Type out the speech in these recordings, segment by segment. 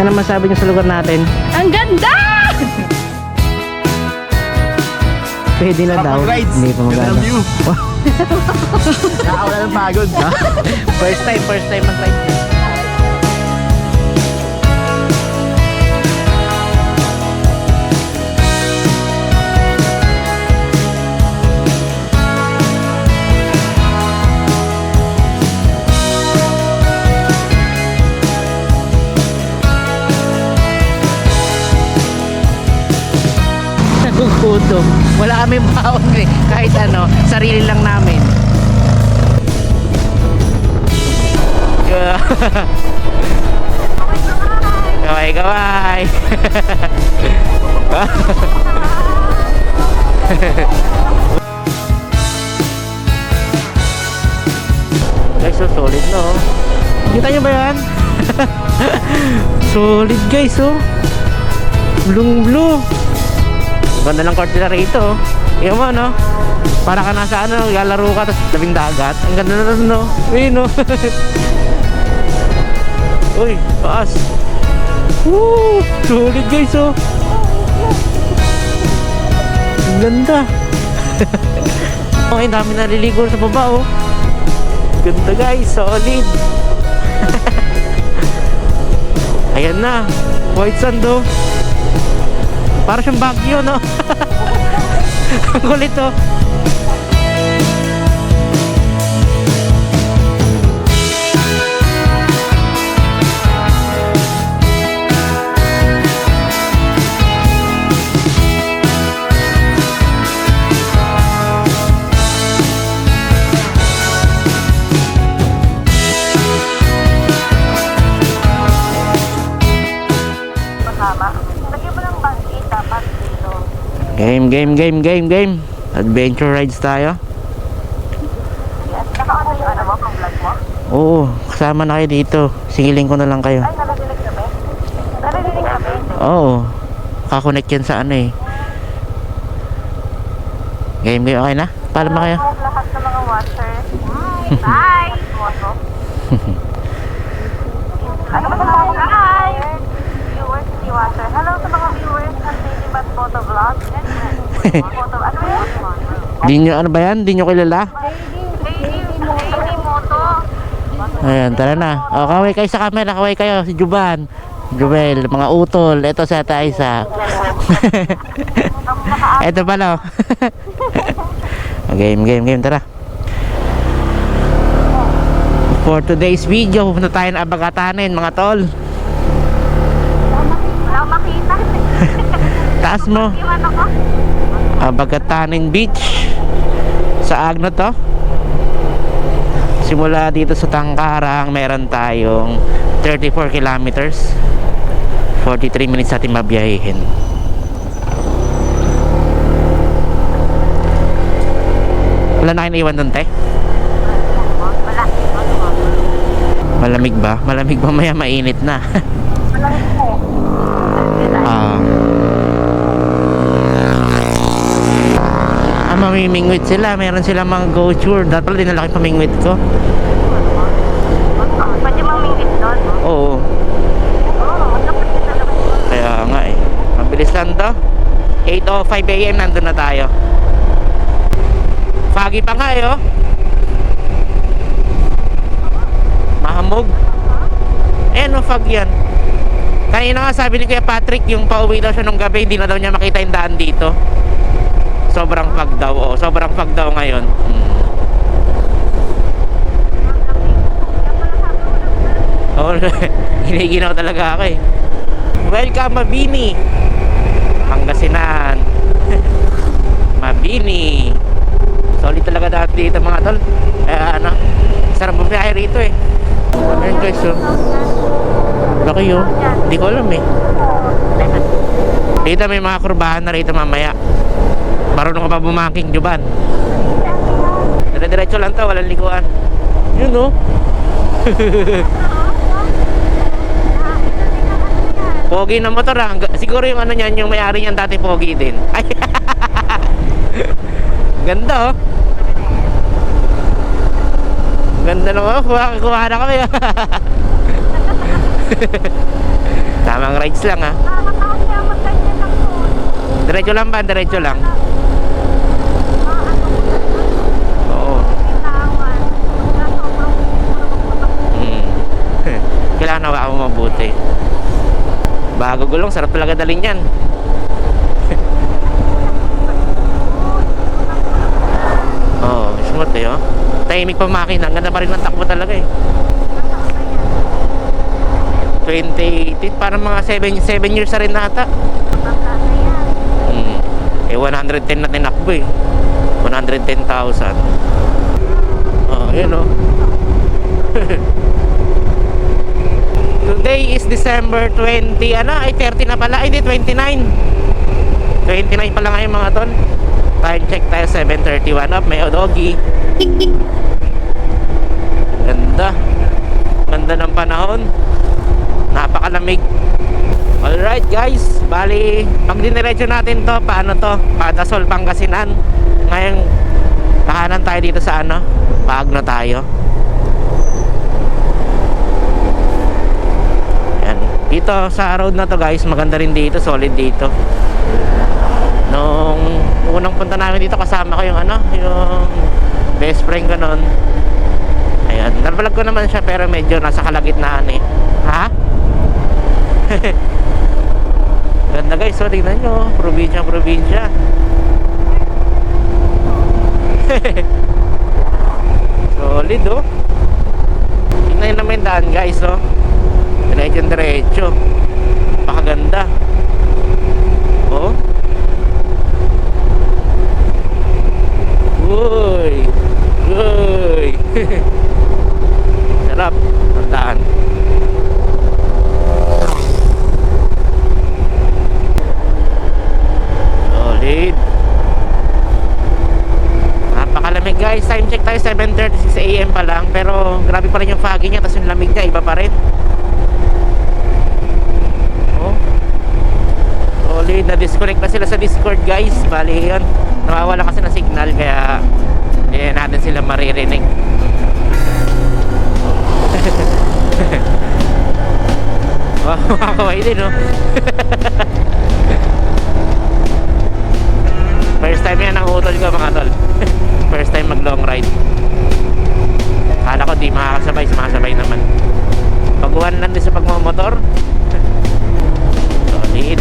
Ano masabi niyo sa lugar natin? Ang ganda! Pwede na daw. Hindi pa magana. Nakawala ng pagod. First time mag-ride. Puto. Wala kami baon eh. Kahit ano, sarili lang namin. Kaway. Guys, so solid no. Kita nyo ba yan? Solid guys oh. Blue. Ganda ng court nila rito. Iyan mo no. Para ka nasa ano, lalaro ka tapos tabing dagat. Ang ganda na no. Ayun no. Uy, taas. Woo! Solid guys oh. Ang ganda. Okay, dami naliligo sa baba oh. Ganda guys, solid. Ayan na. White sand oh. Para siyang Baguio no. Ang kulit oh. Game. Adventure rides tayo. Yes, naka-ano yung ano mo, pang vlog mo? Oo, kasama na kayo dito. Singiling ko na lang kayo. Ay, naladinig kami? Naladinig kami? Oo, kakonect yan sa ano eh. Game, okay na? Paalam na kayo. Hello, lahat ng mga watchers. Bye! Moto. Ano ba sa mga viewers, hindi watcher? Hello sa mga viewers ng Daily Bad Moto Vlog. Moto, ano ba yun? Di nyo, ano ba yan? Di nyo kilala? Daily Moto. Ayan, tara na. O, kaway kayo sa camera. Kaway kayo. Si Juban. Jubel, mga utol. Ito sa Taisa. Ito pala. Game. Tara. For today's video, pupunta tayo na Abagatanin, mga tol. Wala makita. Taas mo. Iwan ako. Abagatanin Beach. Sa Agno to. Simula dito sa Tangkarang, meron tayong 34 kilometers. 43 minutes natin mabiyahihin. Wala na kayo naiwan doon, te? Wala. Malamig ba? Malamig ba? Maya mainit na. Malamig po. Mamimingwit sila. Meron silang mga go tour. Dapat pala dinala ko yung pamingwit ko. Pwede mamingit doon? Oo. Oo, dapat kita naman. Kaya nga eh. Mabilis lang to. 8:05 AM nandun na tayo. Foggy pa nga eh oh. Mahamog. Ayan oh, fog yan. Kanina nga sabi ni Kuya Patrick, yung pauwi daw siya nung gabi, hindi na daw niya makita yung daan dito. Sobrang fog daw. Oo, sobrang fog daw ngayon. Oo, hiniginaw talaga ako eh. Welcome Mabini. Pangasinan. Mabini. Solid talaga dati dito mga tol. Kaya ano, sarap bumiyahe rito eh. Ayan guys oh. Laki oh. Hindi ko alam eh. Dito may mga kurbahan na rito mamaya. Marunong ka pa bumaking, Juban. Dire-diretso lang to, walang likuan. Yun oh. Pogi na motor ah. Siguro yung ano niyan, yung may-ari niyan dati pogi din. Ay. Ganda oh. Ganda lang oh. Kuha na kami. Tamang rides lang ha. Nakakatakot kaya mag-ganyan lang po. Diretso lang ba? Diretso lang. Oo. Bitawan. Na sobrang puno. Kailangan hawakan mo mabuti. Bago gulong, sarap talaga dalhin yan. Oo, smooth eh oh. Tahimik pa makina, ang ganda pa rin ng takbo talaga eh. 2018, parang mga 7 years na rin nata. Bangka na yan. Eh 110 na tinakbo eh. 110,000. Oh, yun oh. Today is December 20, ano? Ay 30 na pala. Ay di 29. 29 pa lang ngayon mga tol. Time check tayo 7:31 up. May doggy. Ganda. Ganda ng panahon. Napakalamig. Alright guys, bali pag diniretso natin to, paano to? Padasol, Pangasinan. Ngayon, tahanan tayo dito sa ano? Paagno tayo. Yan. Dito sa road na to guys, maganda rin dito, solid dito. Nung unang punta namin dito, kasama ko yung ano, yung best friend ko noon. Ayan, nabalag ko naman siya pero medyo nasa kalagitnaan eh. Ha? Ganda guys, so tingnan nyo, probinsya. Solid oh. Tingnan nyo naman yung daan guys oh. Diretso. Pakaganda. Oh. Uy. Sarap ang daan. Solid. Napakalamig guys. Time check tayo 7:36 AM pa lang. Pero grabe pa rin yung foggy niya. Tapos yung lamig niya iba pa rin. Oh. Solid. Na-disconnect na sila sa Discord guys. Bali yun. Nawawala kasi ng signal. Kaya hindi natin sila maririnig. Wow, makakaway din no. First time yan ang utol ko mga tol. First time mag long ride. Kala ko di makakasabay, sumasabay naman. Paguhan lang din sa pagmamotor. Solid.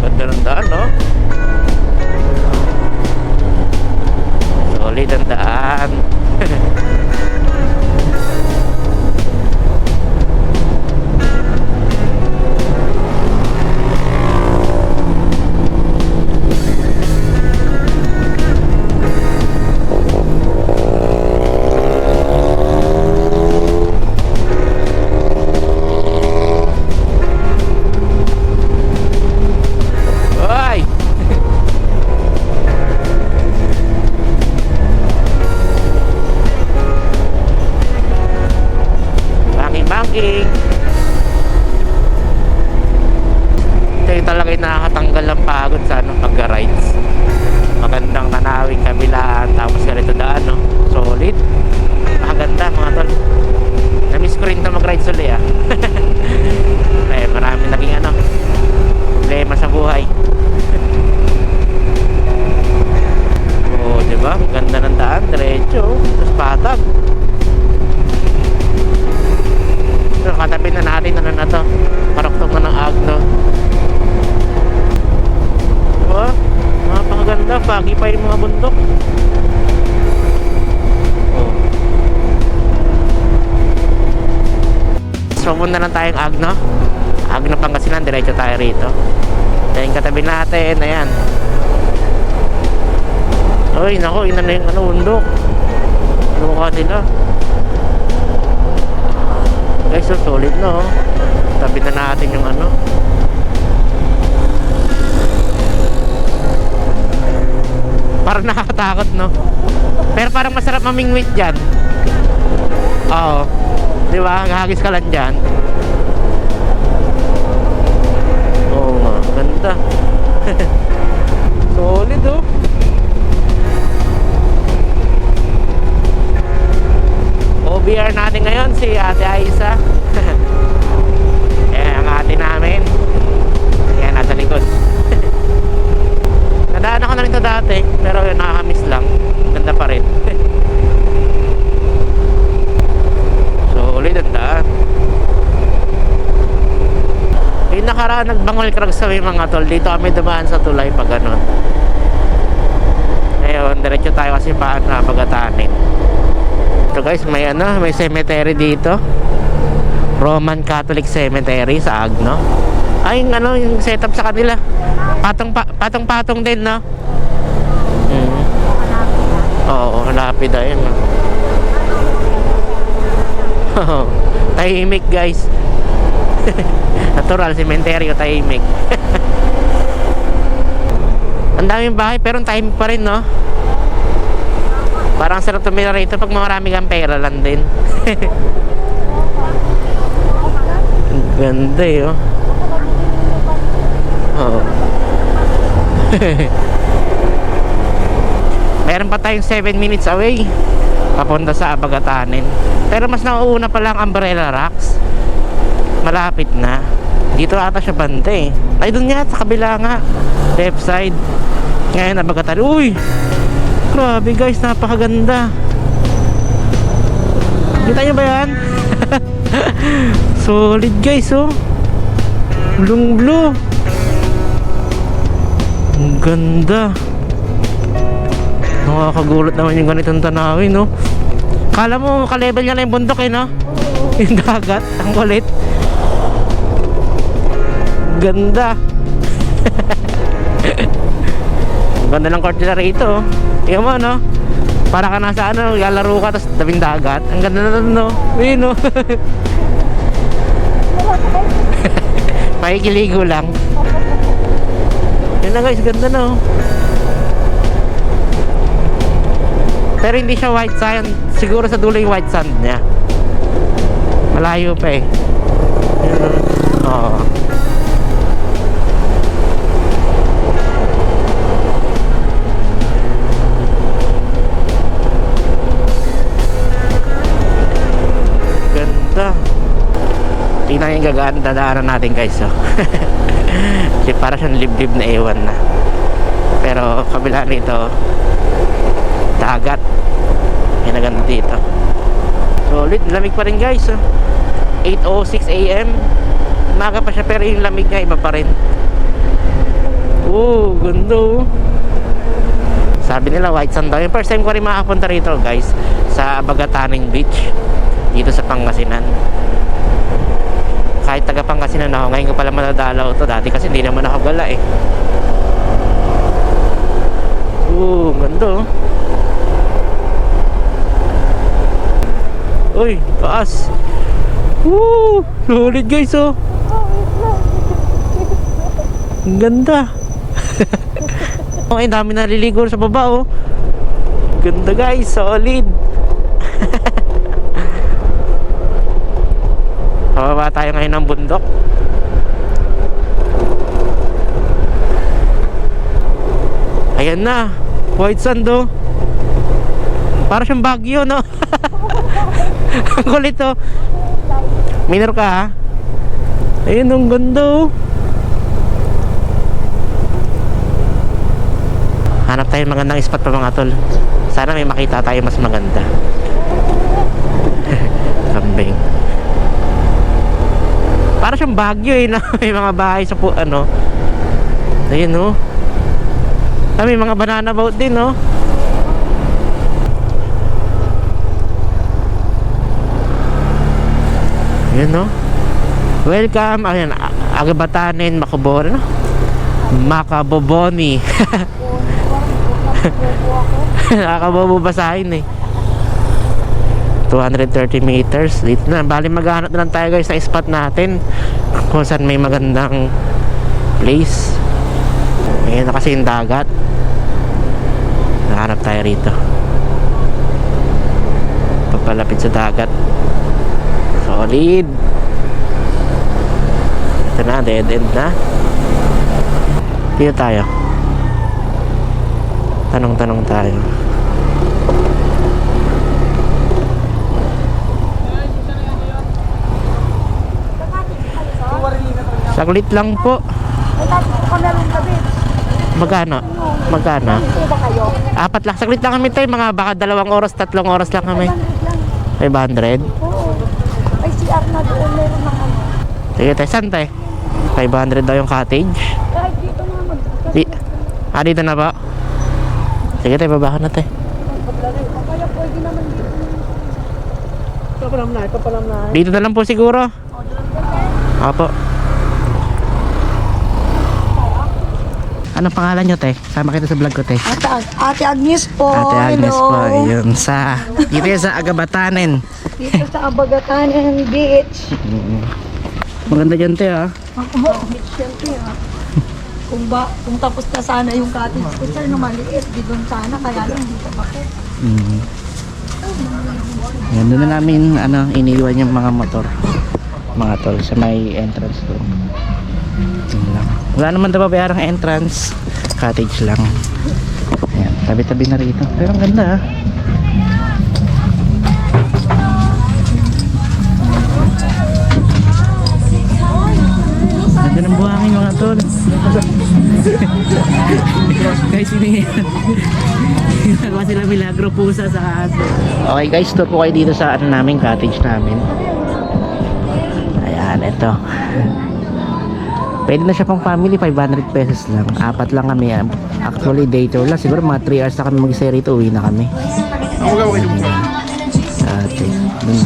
Ganda ng daan, no? Solid ang daan. Banking. Ito yung talaga yung nakakatanggal ng pagod sa ano, pagka-rides. Magandang tanawing kabilaan, tapos ganito daan, no? Solid. Nakaganda mga tol. Na-miss ko rin ito mag-rides ulit ah. Eh, marami naging ano, problema sa buhay. Oh, diba? Ganda ng daan, diretso. Tapos patag. So, katabi na natin ano na to, paroktok na ng Agno. Diba? Napakaganda, foggy pa yung mga bundok. Oh. So muna lang tayong Agno. Agno Pangasinan, diretso tayo rito. Then katabi natin, ayan. Uy, nako, ina na yung ano, bundok. Luka nila. Guys, so solid no. Tabi na natin yung ano. nakakatakot, no? Pero parang masarap mamingwit dyan. Oo. Di ba? Hagis ka lang dyan. Oo nga, ganda. Solid, oh. OBR natin ngayon si Ate Aisa. Eh, ang ate namin. Yan, nasa likod. Nadaan ako na rin ito dati, pero yun, nakakamiss lang. Ganda pa rin. So, ulit ang daan. Yung nakaraan, nagbangol krag sa mga tol. Dito kami dumaan sa tulay pag ganun. Ngayon, diretso tayo kasi paan na Bagatanin. Ito guys, may may cemetery dito. Roman Catholic Cemetery sa Agno. Ay, yung setup sa kanila. Patong-patong din, no? Oo, lapida yun. Tahimik, guys. Natural, cemetery o tahimik. Ang daming bahay, pero tahimik pa rin, no? Parang sarap tumira rito pag marami kang pera lang din. Ganda eh, oh. Oo. Meron pa tayong 7 minutes away papunta sa Bagatanin. Pero mas nauuna pa lang Umbrella Rocks. Malapit na. Dito ata siya banda eh. Ay, doon nga, sa kabila nga. Left side. Ngayon na Bagatanin. Uy! Grabe guys, napakaganda. Kita nyo ba yan? Solid guys, oh. Blue blue. Ang ganda. Nakakagulat naman yung ganitong tanawin, no? Kala mo ka-level niya na yung bundok eh, no? Yung dagat, ang kulit. Ganda. Ang ganda ng court nila rito, oh. Tingnan mo, no? Para ka nasa lalaro ka tapos tabing dagat. Ang ganda na, no? Ayun, no? Makikiligo lang. Yun na guys, ganda, no? Pero hindi siya white sand. Siguro sa dulo yung white sand niya. Malayo pa eh. Oo. Ganda. Tingnan yung gagaan dadaanan natin guys, oh. Kasi para siyang liblib na ewan na. Pero kabila nito dagat. Yan na ganda dito. Solid, lamig pa rin guys, oh. 8:06 AM. Umaga pa siya pero yung lamig niya iba pa rin. Oh, ganda, oh. Sabi nila white sand daw. Yung first time ko rin makapunta rito guys, sa Bagatanin Beach dito sa Pangasinan. Kahit taga Pangasinan ako, ngayon ko pala madadalaw to. Dati kasi hindi naman ako gala eh. Ganda, oh. Uy, taas. Solid guys, oh. Ang ganda. Ay, dami naliligo sa baba, oh. Ganda guys, solid. Pababa tayo ngayon ng bundok. Ayan na, white sand, oh. Para siyang Baguio, no? Ang kulit, oh. Minor ka, ha? Ayun, ang ganda, oh. Hanap tayo magandang spot pa mga tol. Sana may makita tayo mas maganda. Kambing. Para siyang Baguio eh, no? May mga bahay sa ano. Ayun, no? May mga banana boat din, no? Ayun, no? Welcome. Ayun, Agabatanin, Macaboboni, no? Macaboboni. Nakakabobo basahin eh. 230 meters dito na. Bali maghanap na lang tayo guys sa spot natin kung saan may magandang place. Ayan na kasi yung dagat. Hanap tayo rito. Papalapit sa dagat. Solid. Ito na, dead end na. Dito tayo. Tanong-tanong tayo. Saglit lang po. Magkano? Magkano? Apat lang. Saglit lang kami tayo. Mga baka 2 oras, 3 oras lang kami. 500? Oo. Ay, CR na doon. Meron ng ano. Sige tayo. Saan tayo? 500 daw yung cottage. Kahit dito naman. Dito na ba? Sige tayo. Babakan na tayo. Kaya pwede naman dito. Papalam na. Dito na lang po siguro. Opo. Anong pangalan nyo, te? Sama kita sa vlog ko, te. Ate Agnes po. Ate Agnes Hello. po. Yun sa... Dito yan sa Agabatanen. Dito sa Abagatanen Beach. Maganda dyan, te, ah. Beach siyempre ha. Kung tapos na sana yung cottage ko sir na maliit, di doon sana, kaya lang dito ako. Yan, doon na namin iniwan yung mga motor. Mga tol sa may entrance doon. Yun lang. Wala naman daw babayarang entrance. Cottage lang. Ayan, tabi-tabi na rito. Pero ang ganda, ah. Ganda ng buhangin mga tol. Guys, ini ginagawa sila milagro pusa sa aso. Okay guys, tour po kayo dito sa namin, cottage namin. Ayan, ito. Pwede na siya pang family, 500 pesos lang. 4 lang kami. Actually, day tour lang. Siguro mga 3 hours na kami mag-stay rito, uwi na kami.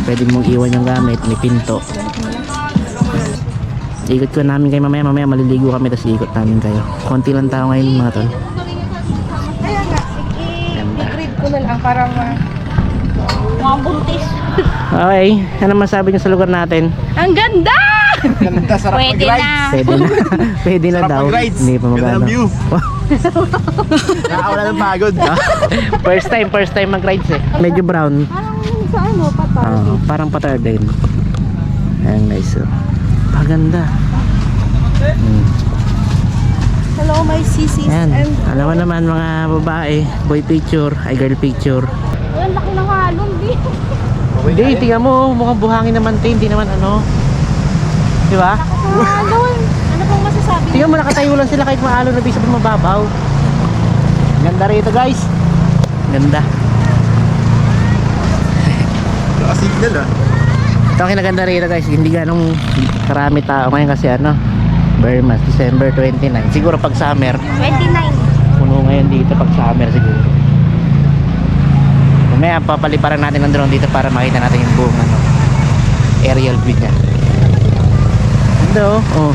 Pwede mong iwan yung gamit, may pinto. Ikot ko namin kayo mamaya maliligo kami, tapos ikot namin kayo. Konti lang tao ngayon mga tol. Kaya nga, i-grade ko na lang para mga buntis. Okay, ano masabi niyo sa lugar natin? Ang ganda! Ganda, sarap Pwede mag-rides. na. Pwede na. Pwede na Sarap daw. mag-rides. Hindi pa Ganda magano. ng view. Nakakawala ng pagod. First time mag-rides eh. Medyo brown. Parang sa ano, patay. Parang patar din. Ayan guys. So. Paganda. Hello, my sisis. Ayan. And Alam mo naman mga babae, boy picture, ay girl picture. ang laki ng halong dito. Hindi, tingnan mo, mukhang buhangin naman tayo, hindi naman ano. Di ba? Halong. Ano pong masasabi? Tingnan mo, nakatayo lang sila kahit maalo na bisa mababaw. Ganda rito guys. Ganda. Naka-signal ah. Ito ang kinaganda rito guys, hindi ganong karami tao ngayon kasi ano, Burmas, December 29. Siguro pag summer, 29. puno ngayon dito pag summer siguro. Mamaya papaliparan natin ng drone dito para makita natin yung buong ano, aerial view niya. Ganda oh.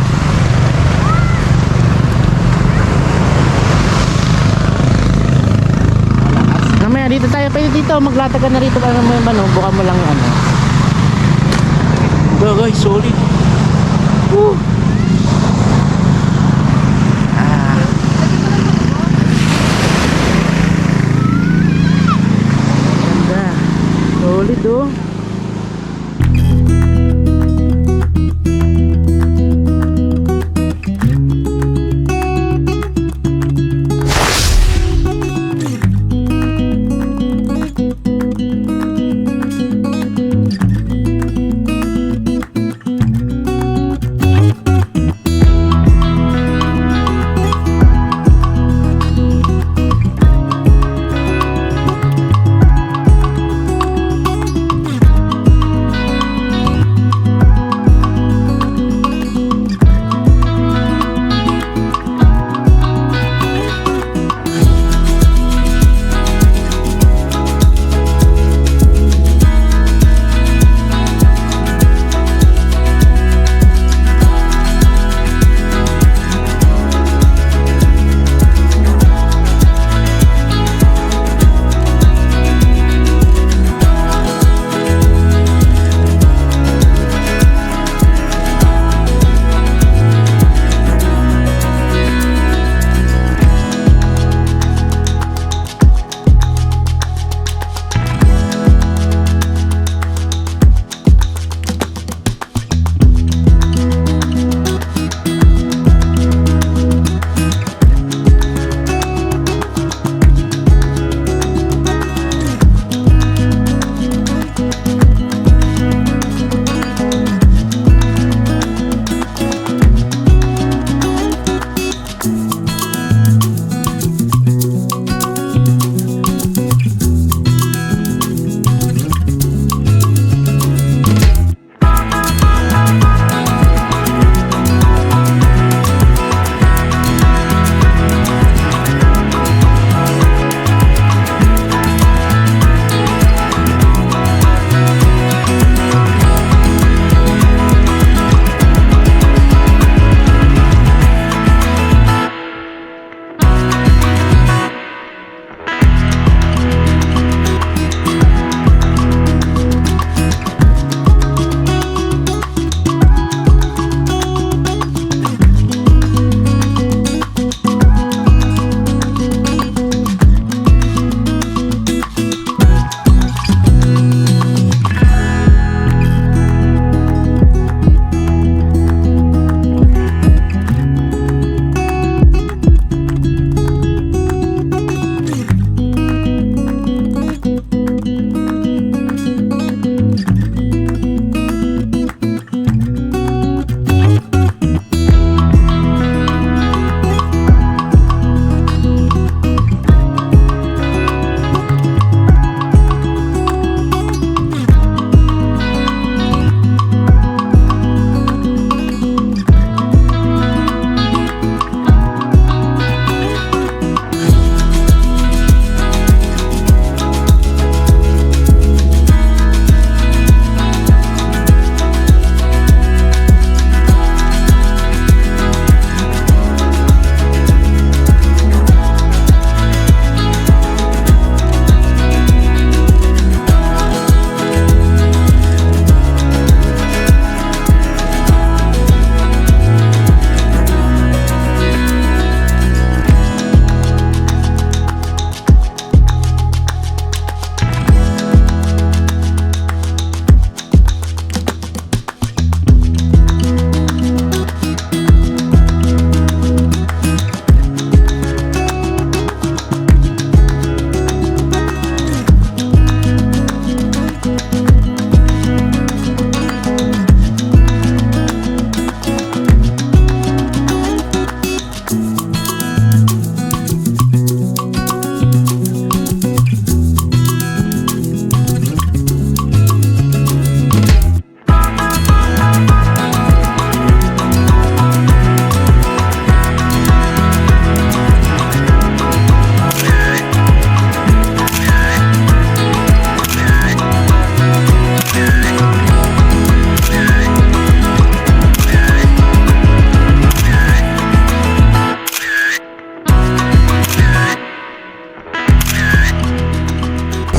Mamaya dito tayo, pwede dito, maglatagan na rito para mo yung ano, buka mo lang yung ano. Go guys, solid. Woo! Ganda. Solid oh.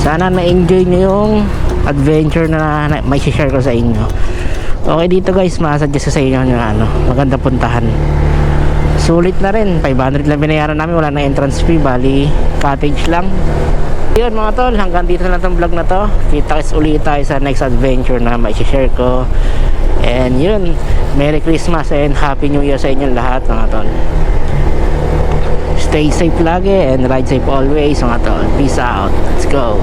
Sana na-enjoy nyo yung adventure na may share ko sa inyo. Okay dito guys, masuggest ko sa inyo yung maganda puntahan. Sulit na rin, 500 lang binayaran namin, wala na entrance fee, bali cottage lang. Yun mga tol, hanggang dito na lang tong vlog na to. Kita-kits ulit tayo sa next adventure na may share ko. And yun, Merry Christmas and Happy New Year sa inyong lahat mga tol. Stay safe lagi and ride safe always mga tol. Peace out. Let's go.